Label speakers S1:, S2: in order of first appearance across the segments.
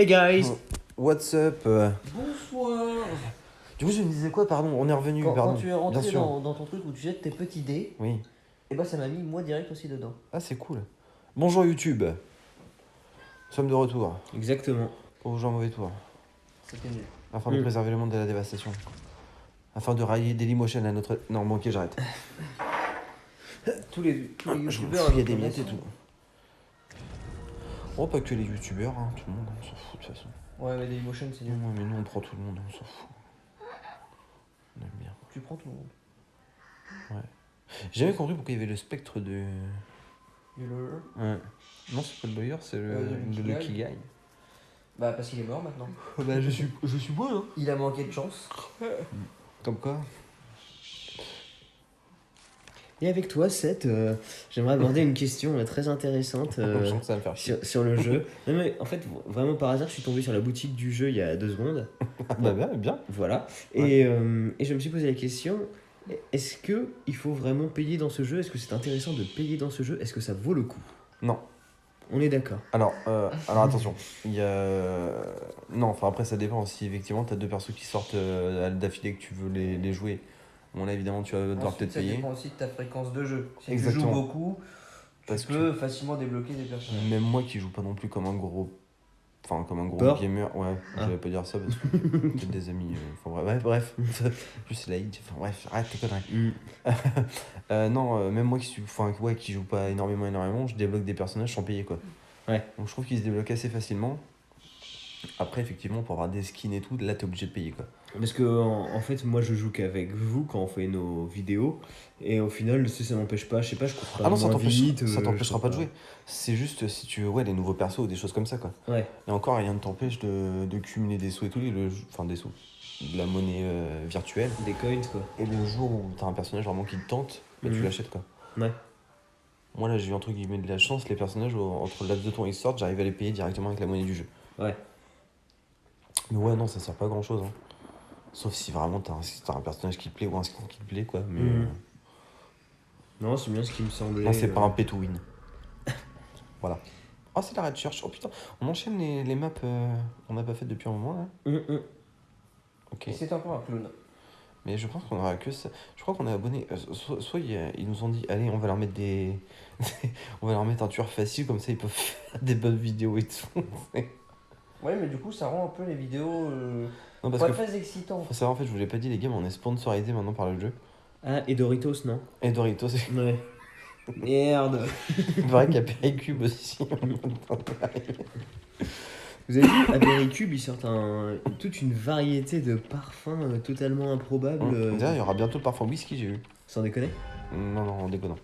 S1: Hey guys.
S2: What's up
S1: Bonsoir.
S2: Du coup, je me disais quoi, pardon? On est revenu, pardon.
S1: Quand tu es
S2: Bien
S1: rentré
S2: sûr.
S1: dans ton truc où tu jettes tes petits dés,
S2: Oui.
S1: et bah ça m'a mis moi direct aussi dedans.
S2: Ah, c'est cool. Bonjour YouTube. Nous sommes de retour
S1: Exactement.
S2: pour vous jouer un mauvais tour.
S1: C'était nul.
S2: Afin de préserver le monde de la dévastation. Afin de railler Dailymotion à notre... Non, bon, ok, j'arrête.
S1: Tous les
S2: Je m'en
S1: youtubeurs.
S2: fous, il y a des miettes et tout. Oh, pas que les youtubeurs, hein. Tout le monde, on s'en fout de toute façon.
S1: Ouais, mais Dailymotion c'est nul.
S2: Non, mais nous, on prend tout le monde, on s'en fout. On aime bien.
S1: Tu prends tout le monde.
S2: Ouais. J'ai jamais compris pourquoi il y avait le spectre de...
S1: Du lawyer.
S2: Ouais. Non, c'est pas le lawyer, c'est le Lucky Guy.
S1: Bah parce qu'il est mort maintenant.
S2: Bah, je suis moi, hein.
S1: Il a manqué de chance.
S2: Comme quoi.
S1: Et avec toi, Seth, j'aimerais aborder une question très intéressante
S2: Je sens que ça va me faire chier.
S1: sur le jeu. Non mais en fait, vraiment par hasard, je suis tombé sur la boutique du jeu il y a 2 secondes.
S2: Bah bien.
S1: Voilà.
S2: Ouais.
S1: Et je me suis posé la question, est-ce qu'il faut vraiment payer dans ce jeu? Est-ce que c'est intéressant de payer dans ce jeu? Est-ce que ça vaut le coup?
S2: Non.
S1: On est d'accord.
S2: Alors attention. Il y a... Non, enfin après ça dépend. Si effectivement t'as deux persos qui sortent d'affilée que tu veux les jouer, bon là évidemment tu vas devoir
S1: Ensuite,
S2: peut-être payer.
S1: Ça dépend aussi de ta fréquence de jeu. Si
S2: Exactement.
S1: tu joues beaucoup,
S2: Parce
S1: tu peux facilement débloquer des personnages.
S2: Même moi qui joue pas non plus comme un gros... Enfin comme un gros
S1: Porc.
S2: gamer, ouais,
S1: Ah.
S2: j'allais pas dire ça parce que j'ai des amis... Enfin bref. Juste laïque, enfin bref, arrête tes conneries. Non, même moi qui joue pas énormément, je débloque des personnages sans payer quoi.
S1: Ouais.
S2: Donc je trouve qu'ils se débloquent assez facilement. Après, effectivement, pour avoir des skins et tout, là t'es obligé de payer quoi.
S1: Parce que en fait, moi je joue qu'avec vous quand on fait nos vidéos. Et au final, ça m'empêche pas, je sais pas, je cours pas
S2: Ah non, ça
S1: moins vite.
S2: t'empêchera pas de jouer. C'est juste si tu veux, les nouveaux persos ou des choses comme ça quoi.
S1: Ouais.
S2: Et encore, rien ne t'empêche de cumuler des sous et tout, enfin des sous, de la monnaie virtuelle.
S1: Des coins quoi.
S2: Et le jour où t'as un personnage vraiment qui te tente, bah, tu l'achètes quoi.
S1: Ouais.
S2: Moi là j'ai eu entre guillemets de la chance, les personnages entre le laps de temps où ils sortent, j'arrive à les payer directement avec la monnaie du jeu.
S1: Ouais.
S2: Mais ouais non ça sert pas à grand chose hein. Sauf si vraiment t'as un personnage qui te plaît ou un skin qui te plaît quoi. Mais
S1: Non, c'est bien ce qui me semblait.
S2: non c'est pas un pay to win. Voilà. Oh c'est la Red Church, oh putain. On enchaîne les maps qu'on n'a pas fait depuis un moment là. Ok.
S1: Et c'est encore un clone.
S2: Mais je pense qu'on aura que ça. Je crois qu'on est abonné. Soit ils nous ont dit, allez, on va leur mettre on va leur mettre un tueur facile, comme ça ils peuvent faire des bonnes vidéos et tout.
S1: Ouais, mais du coup, ça rend un peu les vidéos
S2: Non, parce
S1: pas
S2: que
S1: très excitantes.
S2: faut savoir, en fait, je vous l'ai pas dit, les gars, mais on est sponsorisé maintenant par le jeu.
S1: Ah, et Doritos, non?
S2: Et Doritos, c'est
S1: Ouais. Merde.
S2: vrai qu'il y a Péricube aussi.
S1: Vous avez vu, à Berrycube, ils sortent toute une variété de parfums totalement improbables.
S2: D'ailleurs, il y aura bientôt le parfum whisky, j'ai vu.
S1: Sans déconner?
S2: Non, en déconnant.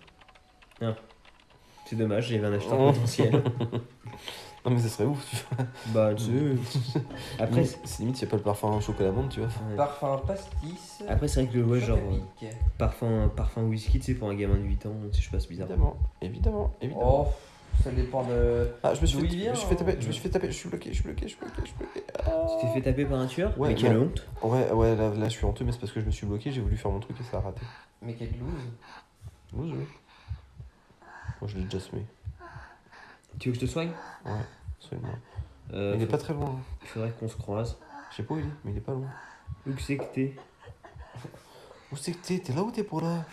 S1: C'est dommage, j'avais un acheteur potentiel.
S2: Non, mais ça serait ouf, tu vois.
S1: Bah, tu sais. Après,
S2: c'est limite, il n'y a pas le parfum chocolat menthe, tu vois.
S1: ouais.
S3: Parfum pastis.
S1: Après, c'est vrai que le ouais, genre
S3: pique.
S1: parfum whisky, tu sais, pour un gamin de 8 ans, je sais pas, c'est bizarre.
S2: Évidemment.
S3: Oh, ça dépend de.
S2: Ah, je me suis
S3: d'où il
S2: fait,
S3: vient,
S2: je me suis fait taper,
S3: hein.
S2: je me suis fait taper, je suis bloqué.
S1: Tu t'es fait taper par un tueur?
S2: Ouais,
S1: mais quelle
S2: là-
S1: honte!
S2: Ouais, là, je suis honteux, mais c'est parce que je me suis bloqué, j'ai voulu faire mon truc et ça a raté.
S3: Mais quelle loose.
S2: Oui. Moi, je l'ai déjà semé.
S1: Tu veux que je te soigne?
S2: Ouais, soigne-moi. Il est pas très loin. Hein.
S1: Il faudrait qu'on se croise.
S2: Je sais pas où il est, mais il est pas loin.
S1: Où que c'est que t'es?
S2: Où c'est que t'es? T'es là ou t'es pas là?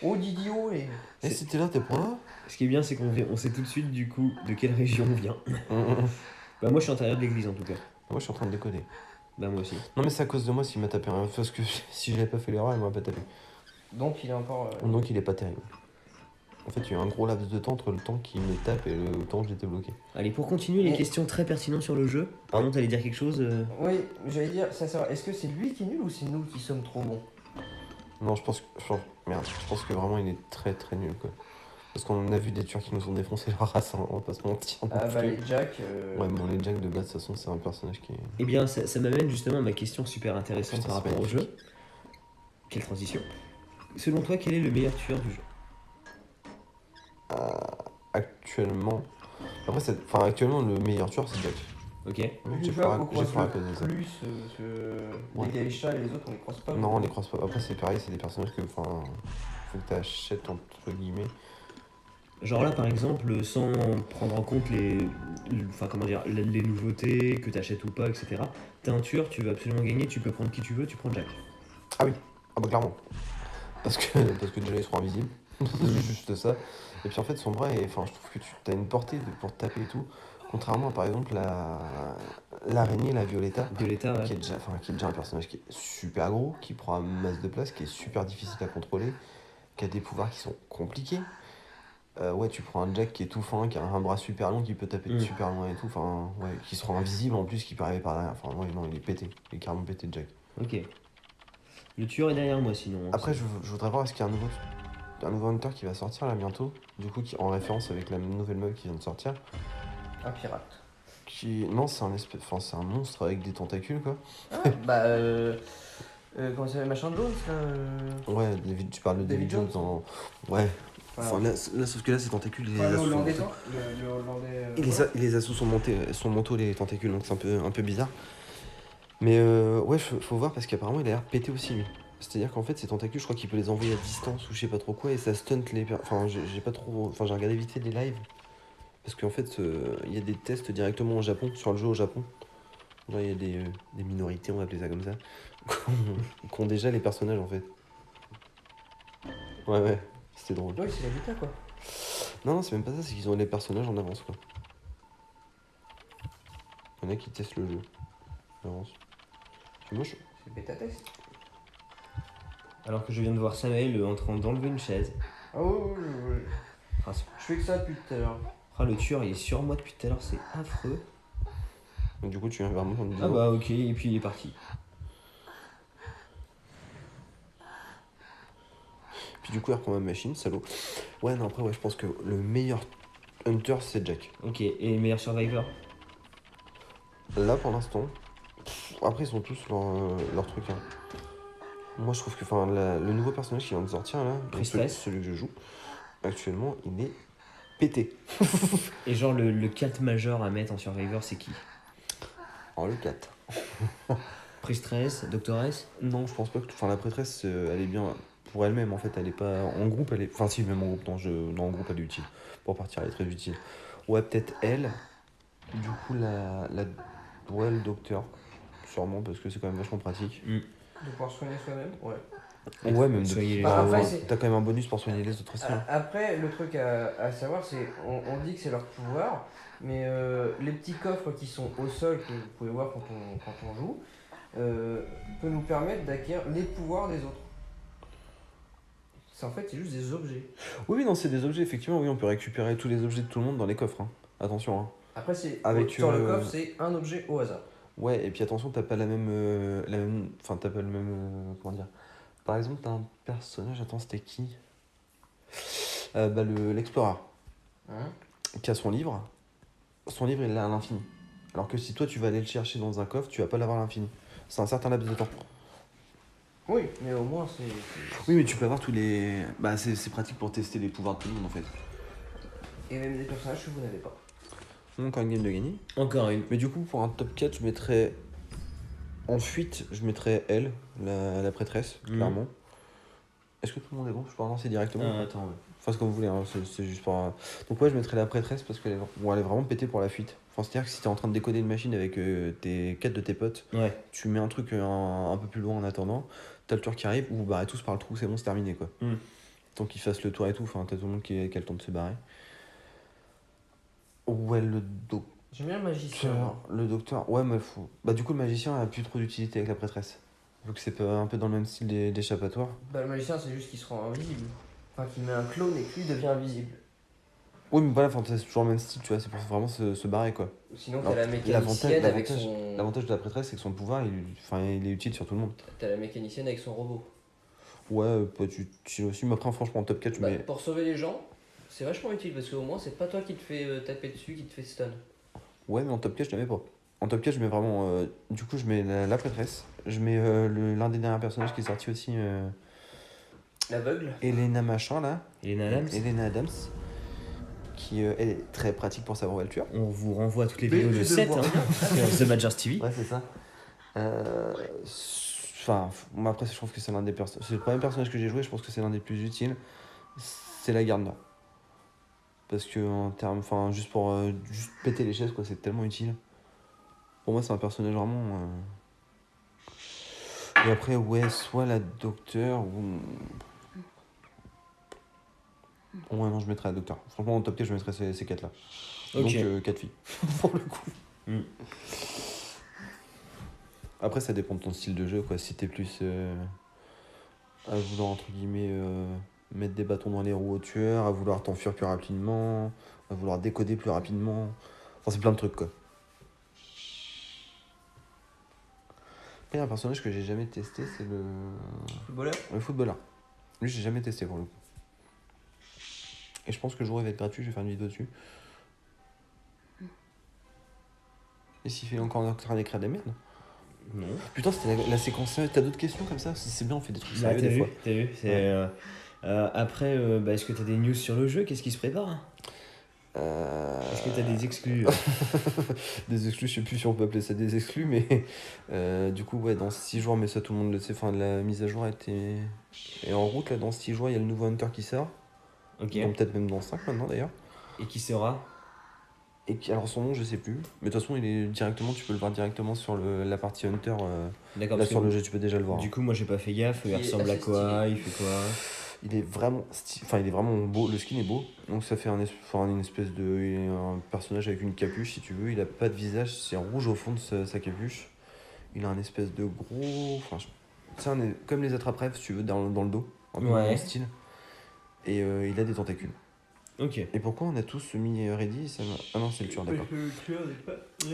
S3: Oh Didio et.
S2: Eh, si t'es là, t'es pas là?
S1: Ce qui est bien, c'est on sait tout de suite du coup de quelle région on vient. Bah, moi je suis à l'intérieur de l'église en tout cas.
S2: Moi, je suis en train de décoder.
S1: Bah, moi aussi.
S2: Non, mais c'est à cause de moi s'il m'a tapé. Hein, parce que si j'avais pas fait l'erreur, il m'aurait pas tapé.
S3: Donc il est encore.
S2: Donc, il est pas terrible. En fait, il y a eu un gros laps de temps entre le temps qu'il me tape et le temps où j'étais bloqué.
S1: Allez, pour continuer les
S3: Mais-
S1: questions très pertinentes sur le jeu. Pardon, t'allais dire quelque chose
S3: Oui, j'allais dire, est-ce que c'est lui qui est nul ou c'est nous qui sommes trop bons?
S2: Non, je pense que vraiment, il est très très nul quoi. Parce qu'on a vu des tueurs qui nous ont défoncé leur race, hein, on va pas se mentir. non
S3: Ah bah
S2: plus.
S3: les Jack.
S2: Ouais, bon, les Jacks de base, de toute façon, c'est un personnage qui est.
S1: Eh bien, ça m'amène justement à ma question super intéressante
S2: Putain,
S1: par
S2: c'est
S1: rapport au
S2: magnifique.
S1: jeu. Quelle transition. Selon toi, quel est le meilleur tueur du jeu?
S2: Actuellement. Actuellement, le meilleur tueur, c'est Jack.
S1: Ok.
S2: J'ai
S3: Je
S2: pas
S3: vois
S2: à
S3: pourquoi
S2: cause de ça.
S3: plus que
S2: Ouais.
S3: les Gaïcha et les autres on les croise pas.
S2: Non, on les croise pas. Après, c'est pareil, c'est des personnages que. Faut que t'achètes entre guillemets.
S1: Genre là, par exemple, sans prendre en compte enfin, comment dire, les nouveautés que tu achètes ou pas, etc. T'es un tueur, tu veux absolument gagner, tu peux prendre qui tu veux, tu prends Jack.
S2: Ah oui, ah bah clairement. Parce que déjà ils seront invisibles, c'est juste ça. Et puis en fait son bras, enfin je trouve que tu as une portée pour te taper et tout. Contrairement à par exemple l'araignée, la Violetta,
S1: Violetta, ouais.
S2: qui est déjà un personnage qui est super gros, qui prend un masse de place, qui est super difficile à contrôler, qui a des pouvoirs qui sont compliqués. Ouais, tu prends un Jack qui est tout fin, qui a un bras super long, qui peut taper de super loin et tout, enfin ouais, qui se rend invisible en plus, qui peut arriver par derrière. Enfin ouais, non, il est pété, il est carrément pété Jack.
S1: Ok. Le tueur est derrière moi sinon.
S2: Après, je voudrais voir est-ce qu'il y a un nouveau Hunter qui va sortir là bientôt, du coup, qui, en référence avec la nouvelle meuf qui vient de sortir.
S3: Un pirate.
S2: Non, c'est c'est un monstre avec des tentacules quoi.
S3: Ah, bah, comment ça s'appelle, machin de Jones là
S2: Ouais, tu parles de David Jones en. Ouais. Enfin, là, sauf que là, ses tentacules, il les
S3: le
S2: a sous son
S3: Hollandais,
S2: manteau.
S3: le Hollandais.
S2: Il les a sous son manteau, les tentacules, donc c'est un peu bizarre. Mais ouais, faut voir parce qu'apparemment, il a l'air pété aussi lui. C'est-à-dire qu'en fait, ces tentacules, je crois qu'il peut les envoyer à distance ou je sais pas trop quoi, et ça stunt Enfin, j'ai pas trop. Enfin, j'ai regardé vite fait des lives. Parce qu'en fait, il y a des tests directement au Japon, sur le jeu au Japon. Genre, il y a des minorités, on va appeler ça comme ça, qui ont déjà les personnages en fait. Ouais, c'était drôle.
S3: Oui, c'est l'habitat quoi.
S2: Non, c'est même pas ça, c'est qu'ils ont les personnages en avance quoi. Il y en a qui testent le jeu en avance. Puis moi,
S3: C'est bêta test.
S1: Alors que je viens de voir Samuel en train d'enlever une chaise.
S3: Oh, oui.
S1: Ah,
S3: Je fais que ça depuis tout à l'heure.
S1: le tueur il est sur moi depuis tout à l'heure, c'est affreux.
S2: Donc, du coup, tu viens vers moi en me disant.
S1: Ah bah ok, et puis il est parti.
S2: Puis du coup, il reprend ma machine, salaud. Ouais, non, après, ouais, je pense que le meilleur Hunter, c'est Jack.
S1: Ok, et meilleur survivor?
S2: Là, pour l'instant. Après, ils sont tous leur truc. Hein. Moi, je trouve que le nouveau personnage qui vient de sortir, là, donc celui que je joue, actuellement, il est pété.
S1: Et genre le 4 majeur à mettre en survivor, c'est qui?
S2: Oh, le 4.
S1: Pristress, Doctoress?
S2: Non, je pense pas que. Enfin, la prêtresse, elle est bien pour elle-même, en fait. Elle est pas. En groupe, elle est. Enfin, si, même en groupe, non, en groupe, elle est utile. Pour partir, elle est très utile. Ouais, peut-être elle. Du coup, ouais, le docteur. Sûrement, parce que c'est quand même vachement pratique.
S3: De pouvoir soigner soi-même, ouais.
S2: Ouais, même
S1: soigner les
S3: gens. Après,
S2: t'as quand même un bonus pour soigner les autres aussi. Hein.
S3: Après, le truc à savoir, c'est on dit que c'est leur pouvoir, mais les petits coffres qui sont au sol, que vous pouvez voir quand on joue, peut nous permettre d'acquérir les pouvoirs des autres. En fait, c'est juste des objets.
S2: Oui, non, c'est des objets, effectivement. Oui, on peut récupérer tous les objets de tout le monde dans les coffres. Hein. Attention. Hein.
S3: Après,
S2: sur
S3: le coffre, c'est un objet au hasard.
S2: Ouais, et puis attention, t'as pas la même. Enfin, t'as pas le même. Comment dire. Par exemple, t'as un personnage, attends, c'était qui l'explorer.
S3: Hein?
S2: Qui a son livre. Son livre, il l'a à l'infini. Alors que si toi, tu vas aller le chercher dans un coffre, tu vas pas l'avoir à l'infini. C'est un certain laps de temps.
S3: Oui, mais au moins, c'est...
S2: Oui, mais tu peux avoir tous les. Bah, c'est pratique pour tester les pouvoirs de tout le monde en fait.
S3: Et même des personnages que vous n'avez pas.
S2: Encore une game de gagner.
S1: Encore une.
S2: Mais du coup, pour un top 4, je mettrais. En fuite, je mettrais elle, la prêtresse, clairement. Est-ce que tout le monde est bon? Je peux relancer directement?
S1: Attends, ouais.
S2: Enfin, c'est comme vous voulez, hein, c'est juste pour. Donc, ouais, je mettrais la prêtresse parce qu'elle elle est vraiment pétée pour la fuite. Enfin, c'est-à-dire que si t'es en train de décoder une machine avec 4 de tes potes,
S1: Ouais.
S2: tu mets un truc un peu plus loin en attendant, t'as le tour qui arrive, ou vous barrez tous par le trou, c'est bon, c'est terminé quoi. Tant qu'ils fassent le tour et tout, enfin, t'as tout le monde qui a le temps de se barrer. Ouais, le docteur.
S3: J'aime bien le magicien.
S2: Le docteur, ouais, mais faut. Bah, du coup, le magicien a plus trop d'utilité avec la prêtresse. Vu que c'est un peu dans le même style d'échappatoire.
S3: Bah, le magicien, c'est juste qu'il se rend invisible. Enfin, qu'il met un clone et que lui devient invisible.
S2: Oui, mais voilà, c'est toujours le même style, tu vois, c'est pour vraiment se barrer quoi.
S3: Sinon, t'as la mécanicienne avec son.
S2: L'avantage de la prêtresse, c'est que son pouvoir, il est utile sur tout le monde.
S3: T'as la mécanicienne avec son robot.
S2: Ouais, pas utile aussi, mais après, franchement, en top 4, je mets.
S3: Pour sauver les gens, c'est vachement utile parce qu'au moins, c'est pas toi qui te fais taper dessus, qui te fait stun.
S2: Ouais, mais en top 4, je la mets pas. En top 4, je mets vraiment. Du coup, je mets la prêtresse. Je mets l'un des derniers personnages qui est sorti aussi.
S3: L'aveugle.
S2: Elena machin là.
S1: Elena Adams.
S2: Qui elle est très pratique pour savoir où elle tue.
S1: On vous renvoie à toutes les vidéos de 7 The Majors TV.
S2: Ouais, c'est ça. Enfin, moi après, je trouve que c'est l'un des personnages. C'est le premier personnage que j'ai joué, je pense que c'est l'un des plus utiles. C'est la Gardner. Parce que en termes, enfin, juste pour juste péter les chaises, quoi, c'est tellement utile. Pour moi, c'est un personnage vraiment. Et après, ouais, soit la docteur ou. Ouais, non, je mettrais la docteur. Franchement, en top tier, je mettrais ces quatre-là.
S1: Ok.
S2: Donc, 4 filles. Pour le coup.
S1: Mm.
S2: Après, ça dépend de ton style de jeu, quoi. Si t'es plus à vouloir, entre guillemets, mettre des bâtons dans les roues au tueur, à vouloir t'enfuir plus rapidement, à vouloir décoder plus rapidement. Enfin, c'est plein de trucs, quoi. Après, il y a un personnage que j'ai jamais testé, c'est
S3: Footballeur.
S2: le footballeur. Lui, j'ai jamais testé pour le coup. Et je pense que le jour où il va être gratuit, je vais faire une vidéo dessus. Et s'il fait encore en train d'écrire des merdes.
S1: Non.
S2: Putain, c'était la séquence. T'as d'autres questions comme ça? C'est bien, on fait des trucs
S1: Bah,
S2: sérieux des fois.
S1: t'as vu. Après, bah, est-ce que t'as des news sur le jeu? Qu'est-ce qui se prépare? Est-ce que t'as des exclus?
S2: Des exclus, je sais plus si on peut appeler ça des exclus, mais du coup, ouais, dans 6 jours, mais ça tout le monde le sait, enfin, la mise à jour est en route, là, dans 6 jours, il y a le nouveau Hunter qui sort,
S1: Ok.
S2: donc peut-être même dans 5 maintenant d'ailleurs,
S1: Et qui sera?
S2: alors son nom, je sais plus, mais de toute façon, il est directement, tu peux le voir directement sur la partie Hunter,
S1: D'accord,
S2: là
S1: parce
S2: sur
S1: que
S2: le jeu, tu peux déjà le voir.
S1: du coup, moi j'ai pas fait gaffe.
S3: Qui
S1: Il
S3: est
S1: ressemble à
S3: assez
S1: quoi?
S3: stylé.
S1: Il fait quoi?
S2: Il est vraiment enfin, il est vraiment beau, le skin est beau, donc ça fait une espèce de il est un personnage avec une capuche si tu veux, il a pas de visage, c'est rouge au fond de sa capuche. Il a un espèce de gros. Enfin, c'est comme les attrape-rêves, si tu veux, dans le dos. Un peu
S1: Ouais.
S2: dans le style. Et il a des tentacules.
S1: Ok.
S2: Et pourquoi on a tous mis ready Ah non, c'est le tueur, d'accord.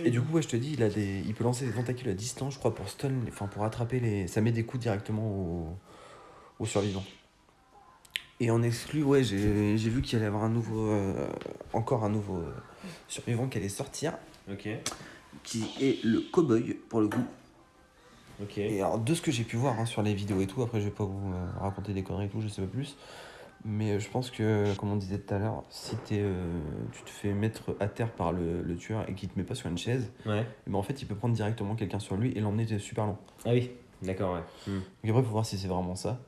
S2: Et du coup, ouais, je te dis, il peut lancer des tentacules à distance, je crois, pour stun. Enfin, pour attraper les. Ça met des coups directement aux survivants. Et en exclu, ouais, j'ai vu qu'il allait y avoir encore un nouveau survivant qui allait sortir,
S1: Ok.
S2: qui est le cowboy, pour le coup.
S1: Ok.
S2: Et alors, de ce que j'ai pu voir sur les vidéos et tout, après je vais pas vous raconter des conneries et tout, je sais pas plus. Mais je pense que, comme on disait tout à l'heure, si tu te fais mettre à terre par le tueur et qu'il te met pas sur une chaise,
S1: Ouais.
S2: et ben en fait il peut prendre directement quelqu'un sur lui et l'emmener super loin.
S1: Ah oui. D'accord, ouais.
S2: Donc après, faut voir si c'est vraiment ça.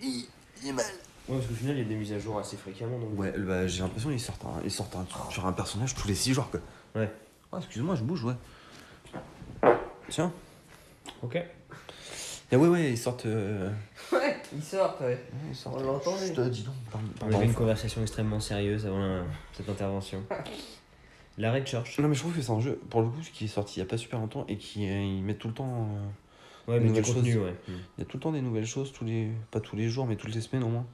S2: Il est mal.
S1: Ouais, parce qu'au final, il y a des mises à jour assez fréquemment. Donc...
S2: Ouais, bah, j'ai l'impression qu'ils sortent sur un personnage tous les 6 jours, quoi.
S1: Ouais.
S2: Oh, excuse-moi, je bouge, ouais. Tiens.
S1: Ok.
S2: Et ouais, ils sortent.
S3: Ouais, ils sortent, ouais.
S2: Ils sortent.
S3: On l'entendait.
S2: Je te dis donc.
S1: On avait une conversation extrêmement sérieuse avant cette intervention. L'arrêt de Church.
S2: Non, mais je trouve que c'est un jeu, pour le coup, qui est sorti il y a pas super longtemps et ils mettent tout le temps.
S1: Ouais, mais du
S2: nouvelles
S1: contenu,
S2: choses.
S1: ouais.
S2: Il y a tout le temps des nouvelles choses, pas tous les jours, mais toutes les semaines au moins.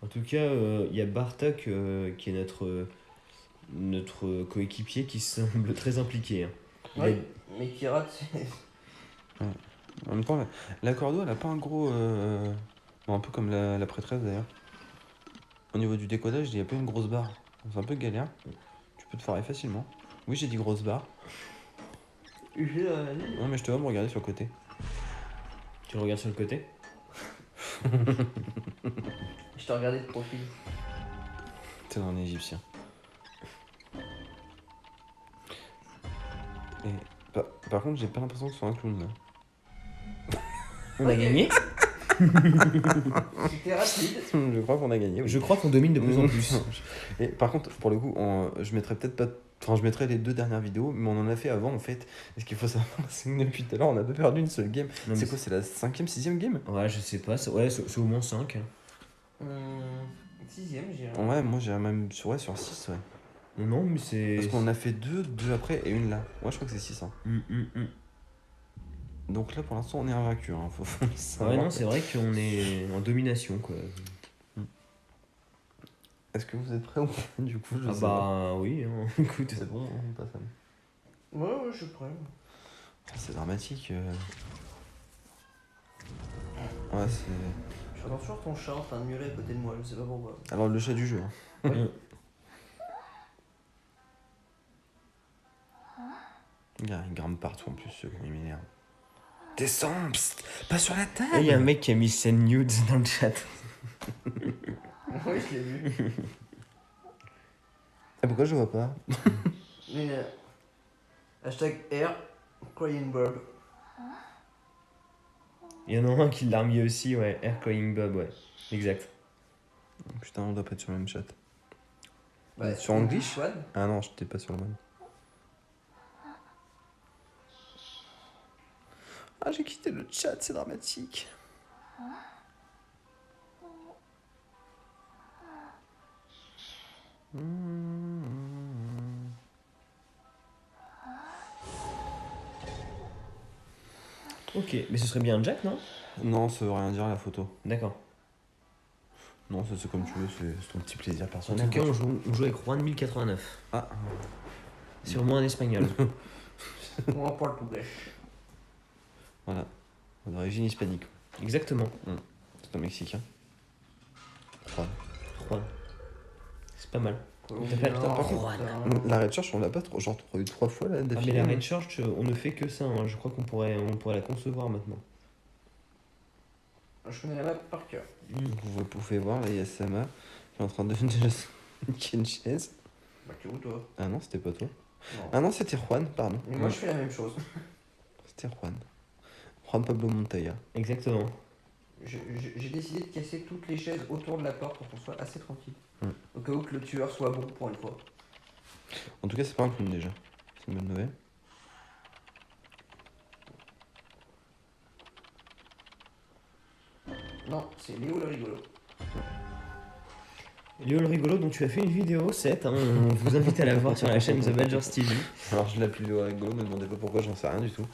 S1: En tout cas, il y a Bartok qui est notre coéquipier qui semble très impliqué. Hein. Il
S3: Ouais,
S1: a-
S3: mais qui rate, c'est.
S2: En même temps, la cordeau, elle a pas un gros. Bon, un peu comme la prêtresse d'ailleurs. Au niveau du décodage, il y a pas une grosse barre. C'est un peu galère. Tu peux te foirer facilement. Oui, j'ai dit grosse barre. Non, mais je te vois me regarder sur le côté.
S1: Tu le regardes sur le côté?
S3: Je t'ai regardé de profil.
S2: T'es un égyptien. Et par contre, j'ai pas l'impression que ce soit un clown là.
S1: On a gagné?
S3: C'était rapide.
S2: Je crois qu'on a gagné. Oui.
S1: Je crois qu'on domine de plus en plus.
S2: Et par contre, pour le coup, je mettrais peut-être pas. Enfin, je mettrais les 2 dernières vidéos, mais on en a fait avant en fait. Et ce qu'il faut savoir, c'est que depuis tout à l'heure, on a pas perdu une seule game.
S1: Non,
S2: C'est
S1: mais
S2: quoi, c'est la 5ème, 6ème game?
S1: Ouais, je sais pas. Ouais, c'est au moins 5.
S3: Sixième, j'irais.
S2: Ouais, moi j'ai même sur 6, ouais.
S1: Non, mais c'est.
S2: Parce qu'on a fait 2 après et une là. Ouais, je crois que c'est 6. Hein. Donc là, pour l'instant, on est invaincu. Hein. Faut le savoir.
S1: Ouais, non, c'est vrai qu'on est en domination, quoi.
S2: Est-ce que vous êtes prêts ou pas? Du coup, je
S1: Ah
S2: sais pas.
S1: bah oui, hein. Écoute.
S2: C'est bon, on passe à...
S3: Ouais, je suis prêt.
S2: C'est dramatique. Ouais, c'est...
S3: J'entends toujours ton chat en train de miauler à côté de moi, je sais pas pourquoi.
S2: Alors, le chat du jeu. Hein.
S3: Oui.
S2: Il grimpe partout en plus, il m'énerve. Descends, psst, pas sur la table.
S1: Il y a un mec qui a mis scène nudes dans le chat.
S3: Oui, je l'ai vu.
S2: Et pourquoi je vois pas?
S3: Mais. Hashtag R, Crying Bird.
S1: Il y en a un qui l'a remis aussi, ouais. Air Calling Bob, ouais. Exact.
S2: Putain, on doit pas être sur le même chat.
S3: Bah,
S2: Sur English
S3: Swan.
S2: Ah non, j'étais pas sur le même. Ah, j'ai quitté le chat, c'est dramatique.
S1: Ok, mais ce serait bien Jack, non?
S2: Non, ça veut rien dire la photo.
S1: D'accord.
S2: Non, ça c'est comme tu veux, c'est ton petit plaisir
S1: En
S2: personnel.
S1: tout cas, on joue avec Juan 1089.
S2: Ah,
S1: Sûrement un espagnol.
S3: On en parle tout bête.
S2: voilà. D'origine hispanique.
S1: Exactement.
S2: C'est un Mexicain. Juan.
S1: Juan. C'est pas mal.
S3: Colombien,
S1: t'appelles
S2: par contre,
S3: putain.
S2: La Red Church, on l'a pas trop, genre eu 3 fois là
S1: Ah, mais
S2: d'affilée.
S1: la Red Church, on ne fait que ça. Hein. Je crois qu'on pourrait la concevoir maintenant.
S3: Je connais la map par cœur.
S2: Vous pouvez voir, là il y a Sama qui est en train de niquer une chaise.
S3: Bah, t'es où toi?
S2: Ah non, c'était pas toi.
S3: Non.
S2: Ah non, c'était Juan, pardon.
S3: Mais moi je fais la même chose.
S2: C'était Juan. Juan Pablo Montoya.
S1: Exactement.
S3: J'ai décidé de casser toutes les chaises autour de la porte pour qu'on soit assez tranquille.
S2: Mm.
S3: Au cas où que le tueur soit bon pour une fois.
S2: En tout cas, c'est pas un clown déjà. C'est une bonne nouvelle.
S3: Non, c'est Léo le rigolo.
S1: Léo le rigolo, dont tu as fait une vidéo 7. Hein. On vous invite à la voir sur la chaîne The Badgers TV.
S2: Alors je l'appelle Léo Rigolo, me demandez pas pourquoi, j'en sais rien du tout.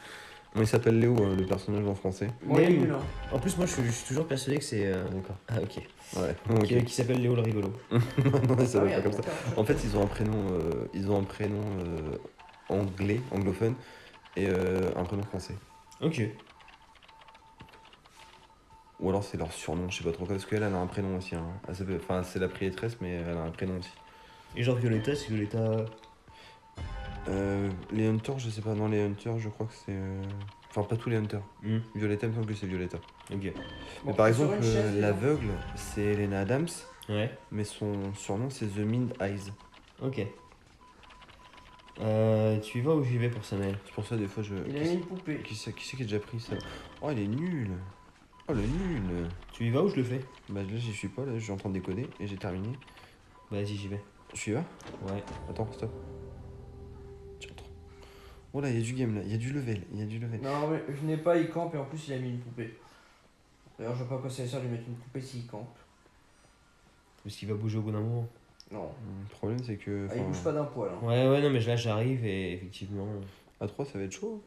S2: Mais il s'appelle Léo, le personnage en français.
S3: Moi il est
S1: Mais-
S3: nul hein.
S1: En plus, moi, je suis toujours persuadé que c'est.
S2: D'accord.
S1: Ah, ok.
S2: Ouais,
S1: Qui s'appelle Léo le rigolo.
S2: non, il s'appelle
S3: Ah,
S2: pas comme ça.
S3: merde.
S2: En fait, ils ont un prénom anglais, anglophone, et un prénom français.
S1: Ok.
S2: Ou alors c'est leur surnom, je sais pas trop quoi, parce qu'elle a un prénom aussi. Hein. Enfin, c'est la prêtresse, mais elle a un prénom aussi.
S1: Et genre Violetta, c'est Violetta.
S2: Les Hunters, je sais pas, non, les Hunters, je crois que c'est. Enfin, pas tous les Hunters.
S1: Hmm.
S2: Violetta, il me semble que c'est Violetta.
S1: Ok.
S2: Mais
S3: Bon,
S2: par
S3: sur
S2: exemple,
S3: une chaise, les gens.
S2: l'aveugle, c'est Elena Adams,
S1: Ouais.
S2: mais son surnom c'est The Mind Eyes.
S1: Ok. Tu y vas ou j'y vais pour Samuel?
S2: C'est pour ça, des fois, je.
S3: Il a mis une poupée.
S2: Qui c'est qui a déjà pris ça? Oh, il est nul! Oh, le nul!
S1: Tu y vas ou je le fais?
S2: Bah, là, j'y suis pas, là, je suis en train de décoder et j'ai terminé.
S1: Vas-y, j'y vais.
S2: Je suis là?
S1: Ouais.
S2: Attends, stop. Tiens, attends. Oh là, il y a du game là, il y a du level, il y a du level.
S3: Non mais je n'ai pas, il campe et en plus il a mis une poupée. D'ailleurs je vois pas à quoi ça sert de lui mettre une poupée s'il campe.
S1: Parce qu'il va bouger au bout d'un moment.
S3: Non.
S2: Le problème, c'est que.
S3: Ah, il bouge pas d'un poil. Hein.
S1: Ouais, ouais, non, mais là j'arrive et effectivement.
S2: À 3, ça va être chaud.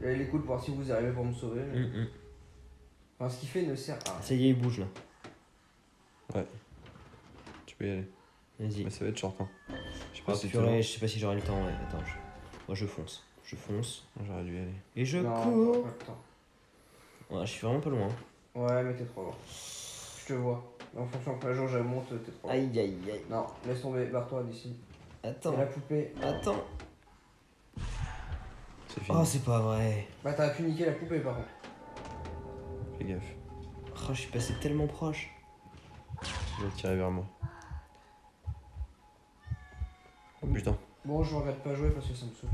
S3: Il écoute pour voir si vous arrivez pour me sauver. Mais...
S1: Hum.
S3: Enfin ce qu'il fait ne sert à rien.
S1: Ça y est, il bouge là.
S2: Tu peux y aller.
S1: Vas-y.
S2: Mais ça va être short, hein. Je sais pas
S1: Ah,
S2: si tu
S1: purée, je sais pas si j'aurai le temps. Ouais, attends. Moi je fonce. Je fonce.
S2: J'aurais dû y aller.
S1: Et je
S3: Non,
S1: cours.
S3: attends.
S1: Ouais, je suis vraiment pas loin.
S3: Ouais mais t'es trop loin. Je te vois. En fonction que la jauge elle monte, t'es trop loin.
S1: Aïe, aïe, aïe.
S3: Non, laisse tomber, barre-toi d'ici.
S1: Attends.
S3: Et la poupée.
S1: Attends.
S2: C'est fini.
S1: Oh, c'est pas vrai.
S3: Bah t'as pu niquer la poupée par contre.
S2: Fais gaffe.
S1: Oh, je suis passé tellement proche.
S2: Il va tirer vers moi. Oh putain.
S3: Bon je regarde pas jouer parce que ça me saoule.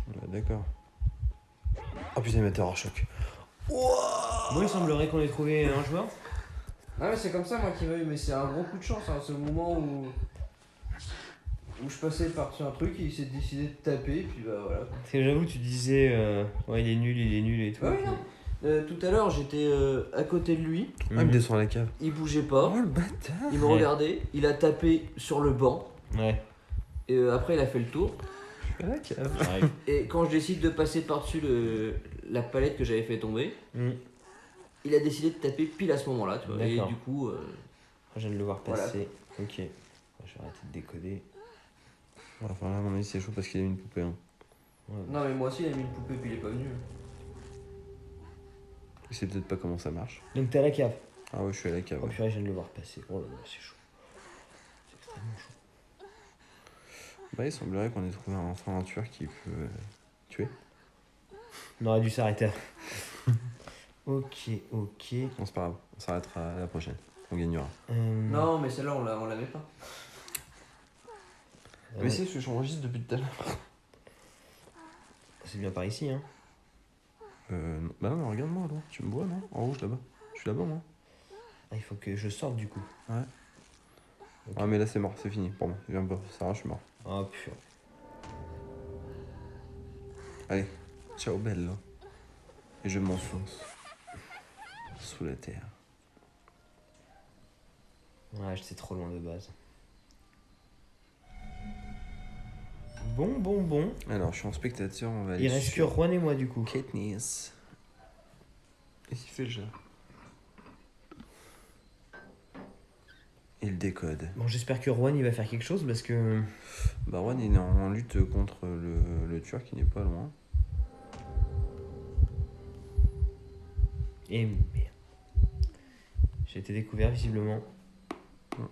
S2: Ouais, d'accord. Oh putain, il m'a terror choc.
S1: Moi, il semblerait qu'on ait trouvé un joueur.
S3: Non mais c'est comme ça moi qui va eu, mais c'est un gros coup de chance, hein. C'est le moment où je passais par-dessus un truc et il s'est décidé de taper, et puis bah voilà.
S1: Parce que j'avoue, tu disais, ouais, il est nul et tout.
S3: Ouais, oui, non. Tout à l'heure j'étais à côté de lui,
S2: Ah, il me descend à la cave.
S3: il bougeait pas,
S2: Oh le bâtard.
S3: il me
S1: Ouais.
S3: regardait, il a tapé sur le banc,
S1: Ouais.
S3: et après il a fait le tour.
S2: À la cave.
S1: J'arrive.
S3: Et quand je décide de passer par-dessus la palette que j'avais fait tomber,
S1: Hum.
S3: il a décidé de taper pile à ce moment-là, tu vois. Et
S1: D'accord.
S3: du coup,
S1: Je viens de le voir
S3: Voilà.
S1: passer. Ok. Je vais arrêter de décoder.
S2: Ouais, enfin là, à mon avis, c'est chaud parce qu'il a une poupée. Hein.
S1: Ouais.
S3: non mais moi aussi il a mis une poupée puis il est pas venu.
S2: Il sait peut-être pas comment ça marche.
S1: Donc t'es à la cave.
S2: Ah ouais, je suis à la cave.
S1: Oh
S2: Ouais.
S1: purée, je viens de le voir passer. Oh là là, c'est chaud. C'est extrêmement chaud.
S2: Bah, il semblerait qu'on ait trouvé enfin un tueur qui peut tuer.
S1: On aurait dû s'arrêter. Ok.
S2: Non, c'est pas grave. On s'arrêtera à la prochaine. On gagnera.
S3: Non mais celle-là on l'avait pas.
S2: Mais c'est ce que j'enregistre depuis tout à l'heure.
S1: C'est bien par ici, hein.
S2: Bah non, regarde-moi là. Tu me vois, non? En rouge là-bas. Je suis là-bas, moi.
S1: Ah, il faut que je sorte du coup.
S2: Ouais.
S1: Ok.
S2: Ah, mais là, c'est mort, c'est fini pour moi. Je viens pas, ça va, je suis mort.
S1: Oh purée.
S2: Allez, ciao, belle. Et je m'enfonce sous la terre.
S1: Ouais, j'étais trop loin de base. Bon.
S2: Alors, je suis en spectateur, on va aller
S1: Il reste que
S2: sur
S1: Juan et moi du coup.
S2: Katniss. Qu'est-ce qu'il fait déjà? Il décode.
S1: Bon, j'espère que Juan il va faire quelque chose parce que.
S2: Barwan, il est en lutte contre le tueur qui n'est pas loin.
S1: Et merde. J'ai été découvert visiblement. De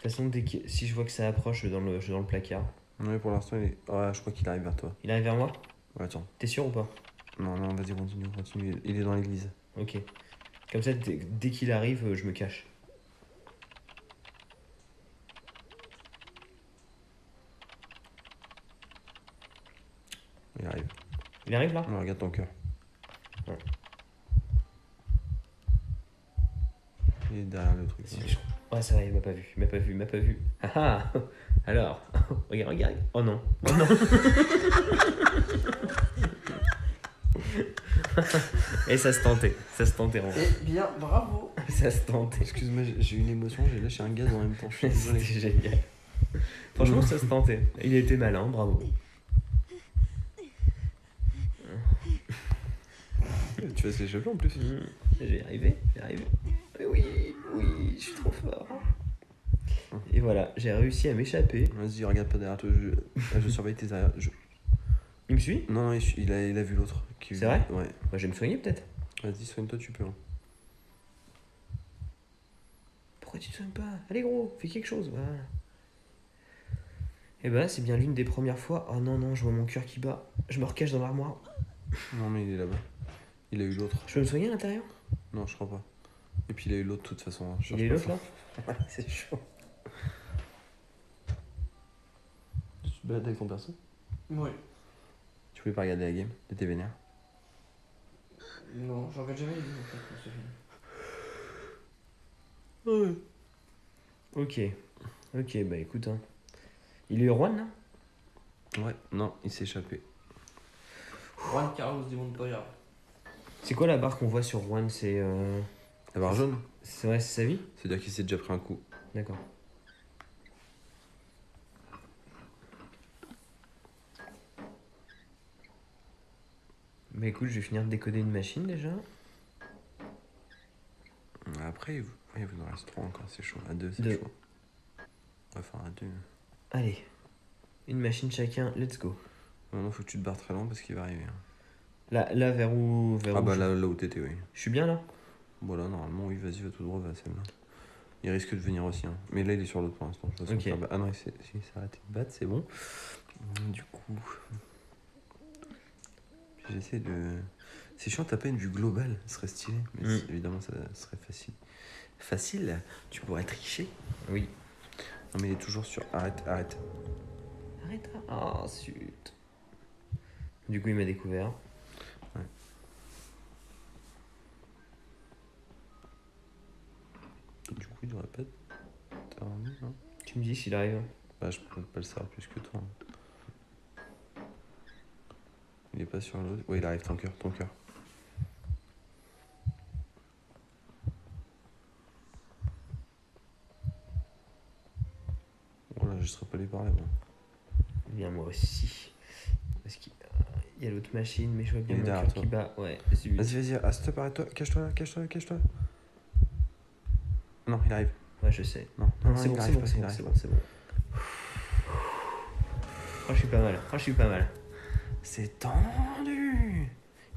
S1: toute façon, si je vois que ça approche, je suis dans le placard.
S2: Non, mais pour l'instant, il est. Ah, je crois qu'il arrive vers toi.
S1: Il arrive vers moi?
S2: Ouais, attends.
S1: T'es sûr ou pas?
S2: Non, vas-y, continue. Il est dans l'église.
S1: Ok. Comme ça, dès qu'il arrive, je me cache.
S2: Il arrive.
S1: Il arrive là?
S2: Non, regarde ton cœur.
S1: Ouais.
S2: Il est derrière le truc.
S1: Ouais, ça va, il m'a pas vu. Ah ah. Alors, regarde. Oh non. Et ça se tentait en vrai.
S3: Eh bien, bravo.
S1: Ça se tentait.
S2: Excuse-moi, j'ai eu une émotion, j'ai lâché un gaz en même temps. Je suis désolé.
S1: C'était génial. Franchement, ça se tentait. Il était malin, bravo.
S2: Tu vas s'échapper en plus.
S1: J'ai arrivé. Mais oui, je suis trop fort. Et voilà, j'ai réussi à m'échapper.
S2: Vas-y, regarde pas derrière toi, je surveille tes arrières.
S1: Il me suit?
S2: Non, il a vu l'autre.
S1: C'est vrai?
S2: Ouais.
S1: Bah, je vais me soigner peut-être.
S2: Vas-y, soigne-toi, tu peux. Hein.
S1: Pourquoi tu te soignes pas? Allez gros, fais quelque chose. Voilà. Et bah là, c'est bien l'une des premières fois. Oh non, je vois mon cœur qui bat. Je me recache dans l'armoire.
S2: Non, mais il est là-bas. Il a eu l'autre.
S1: Je peux me soigner à l'intérieur?
S2: Non, je crois pas. Et puis il a eu l'autre de toute façon. Hein.
S1: Il est l'autre là?
S2: Ouais, c'est chaud. Tu te balades avec ton perso?
S3: Ouais.
S2: Tu voulais pas regarder la game? T'étais vénère?
S3: Non, j'en regarde jamais les vidéos en fait, ce film.
S1: Ouais. Ok, bah écoute. Hein. Il est eu Juan là?
S2: Ouais, non, il s'est échappé.
S3: Juan Carlos de Montoya.
S1: C'est quoi la barre qu'on voit sur Juan? C'est.
S2: La barre jaune?
S1: C'est vrai, c'est sa vie?
S2: C'est-à-dire qu'il s'est déjà pris un coup.
S1: D'accord. Bah écoute, je vais finir de décoder une machine déjà.
S2: Après, il vous en reste 3 encore, c'est chaud. À 2, c'est
S1: Deux.
S2: chaud. Enfin, à 2.
S1: Allez, une machine chacun, let's go.
S2: Non, faut que tu te barres très loin parce qu'il va arriver. Hein.
S1: Là vers où
S2: Ah bah
S1: je...
S2: là où t'étais, oui.
S1: Je suis bien là?
S2: Voilà, normalement, oui, vas-y, va tout droit, va celle-là. Il risque de venir aussi. Hein. Mais là, il est sur l'autre pour l'instant. De toute façon,
S1: Ok.
S2: Ah non, il s'est arrêté de battre, c'est bon. Du coup. J'essaie de. C'est chiant, t'as pas une vue globale, ce serait stylé. Mais évidemment, ça serait facile. Facile? Tu pourrais tricher?
S1: Oui.
S2: Non, mais il est toujours sur. Arrête.
S1: Arrête. Ah, zut. Du coup, il m'a découvert.
S2: Ouais. Du coup, il devrait pas tarder, non?
S1: Tu me dis s'il arrive.
S2: Bah, je peux pas le savoir plus que toi. Il est pas sur l'autre. Ouais, il arrive, ton cœur. Voilà, je serais pas allé par là. Moi.
S1: Bien, moi aussi. Parce qu'il y a l'autre machine, mais je vois bien
S2: Il est
S1: mon
S2: derrière
S1: cœur
S2: toi.
S1: qui bat. Ouais, zut.
S2: Vas-y, ah, stop, arrête-toi, cache-toi là. Non, il arrive.
S1: Ouais, je sais.
S2: Non,
S1: C'est bon,
S2: il
S1: c'est
S2: arrive
S1: bon,
S2: pas,
S1: c'est
S2: il
S1: bon,
S2: arrive
S1: c'est
S2: pas.
S1: bon, c'est bon. Oh, je suis pas mal.
S2: C'est tendu.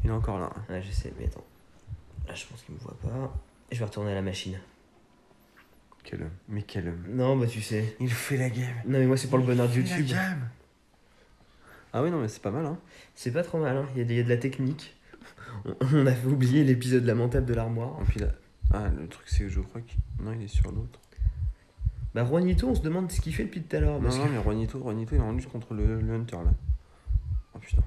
S2: Il est encore là.
S1: Ouais, je sais, mais attends. Là, je pense qu'il me voit pas. Et je vais retourner à la machine.
S2: Quel homme. Mais quel homme.
S1: Non, bah tu sais.
S2: Il fait la game.
S1: Non, mais moi, c'est pour le bonheur de
S2: Il fait
S1: YouTube.
S2: la game. Ah oui, non, mais c'est pas mal, hein.
S1: C'est pas trop mal, hein. Il y a de la technique. On avait oublié l'épisode lamentable de l'armoire.
S2: Et puis là. Ah, le truc, c'est que je crois qu'il. Non, il est sur l'autre.
S1: Bah, Juanito, on se demande ce qu'il fait depuis tout à l'heure. parce
S2: Non,
S1: que-
S2: mais Juanito, il est en lutte contre le Hunter là. Oh putain.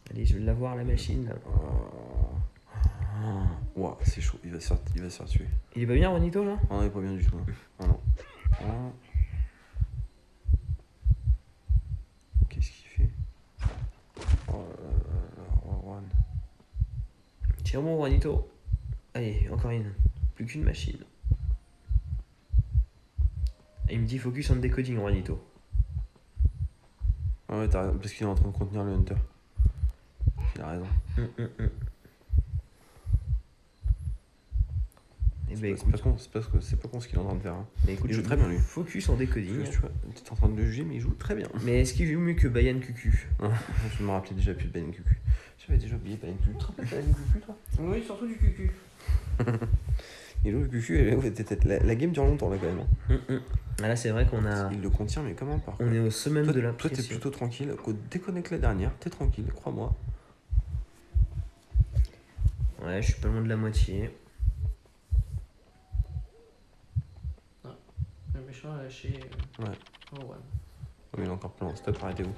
S1: Allez, je vais l'avoir, la machine. Là.
S2: Oh. Ouah, c'est chaud, il va se faire tuer.
S1: Il est pas bien, Juanito, là?
S2: Ah non, il est pas bien du tout. Hein. Ah non. Ah. Qu'est-ce qu'il fait? Oh là là, Juan.
S1: Tiens bon, Juanito. Allez, encore une. Plus qu'une machine. Il me dit focus on decoding, Juanito.
S2: Ah ouais, t'as raison, parce qu'il est en train de contenir le Hunter. Il a raison.
S1: Eh ben,
S2: C'est pas con ce qu'il est en train de faire. Hein.
S1: Mais écoute,
S2: Il joue
S1: je
S2: très bien, lui.
S1: Focus en decoding.
S2: Tu vois, t'es en train de le juger, mais il joue très bien.
S1: Mais est-ce qu'il joue mieux que Bayan Cucu?
S2: Je me rappelais déjà plus de Bayan Cucu. J'avais déjà oublié Bayan Cucu. Tu te rappelles Bayan Cucu, toi?
S3: Oui, surtout du cucu.
S2: Il joue le Cucu et la game dure longtemps là quand même. Hein.
S1: Ah, là, c'est vrai qu'on a.
S2: Il le contient, mais comment par
S1: On est au summum de la
S2: Toi, t'es
S1: pression.
S2: plutôt tranquille. Déconnecte la dernière, t'es tranquille, crois-moi.
S1: Ouais, je suis pas loin de la moitié.
S3: Le méchant a lâché.
S2: Ouais.
S3: Oh, ouais.
S2: Oh, mais il est encore plein. Stop, arrêtez-vous.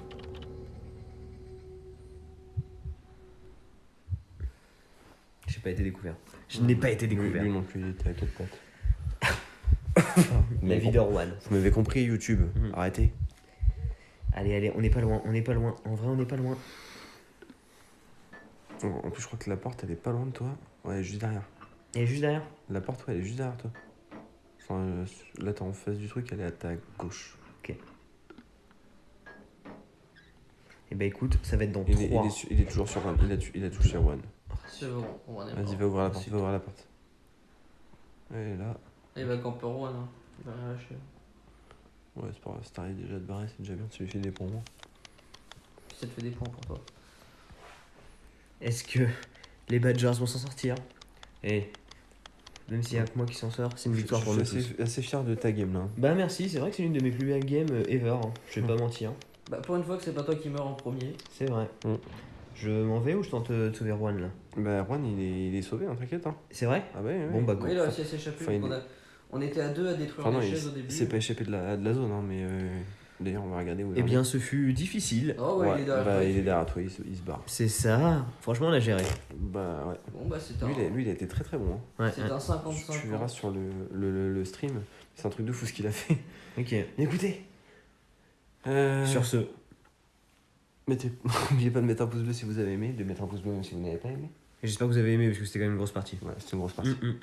S1: J'ai pas été découvert. Je n'ai pas été découvert.
S2: Lui non plus, il était à 4 pattes.
S1: La vie de Rouen.
S2: Vous m'avez compris, YouTube. Arrêtez.
S1: Allez, on n'est pas loin, En vrai, on n'est pas loin.
S2: En plus, je crois que la porte, elle est pas loin de toi. Ouais, elle est juste derrière.
S1: Elle est juste derrière.
S2: La porte, ouais, elle est juste derrière toi. Enfin, là, t'es en face du truc, elle est à ta gauche.
S1: Ok. Et bah écoute, ça va être dans
S2: Il
S1: 3.
S2: est toujours sur One. Il a touché One.
S3: C'est bon, on va
S2: Vas-y, va ouvrir la porte. Va ouvrir la porte. Et là.
S3: Il va camper Rouen, hein. Il va rien lâcher.
S2: Ouais, c'est pas grave. Si t'arrives déjà à te barrer, c'est déjà bien. Tu lui fais des points.
S3: Ça te fait des points pour toi.
S1: Est-ce que les Badgers vont s'en sortir? Et même s'il y a que moi qui s'en sort, c'est une victoire pour nous
S2: Je suis
S1: tous.
S2: assez fier de ta game là.
S1: Bah merci, c'est vrai que c'est l'une de mes plus belles games ever. Hein. Je vais pas mentir.
S3: Bah, pour une fois que c'est pas toi qui meurs en premier.
S1: C'est vrai. Je m'en vais ou je tente de sauver Juan là?
S2: Bah, Juan, il est sauvé, hein, t'inquiète. Hein.
S1: C'est vrai?
S2: Ah, bah, ouais.
S1: Bon bah
S3: Oui,
S1: go.
S3: il a réussi à s'échapper.
S2: Enfin,
S3: donc on était à 2 à détruire
S2: Enfin, non,
S3: les chaises au début.
S2: il s'est pas échappé de la zone, hein, mais d'ailleurs, on va regarder où il
S1: Eh
S2: en est.
S1: bien, ce fut difficile.
S3: Oh ouais, il est derrière toi.
S2: il est derrière toi, il se barre.
S1: C'est ça. Franchement, on a géré.
S2: Bah, ouais.
S3: Bon bah c'est
S2: Lui, il a été très très bon. Hein.
S1: Ouais.
S3: c'est un 55.
S2: Tu verras sur le stream, c'est un truc de fou ce qu'il a fait.
S1: Ok.
S2: Écoutez,
S1: Sur ce,
S2: n'oubliez pas de mettre un pouce bleu si vous avez aimé, de mettre un pouce bleu même si vous n'avez pas aimé.
S1: j'espère que vous avez aimé parce que c'était quand même une grosse partie.
S2: Ouais, c'était une grosse partie.
S1: Mm, mm.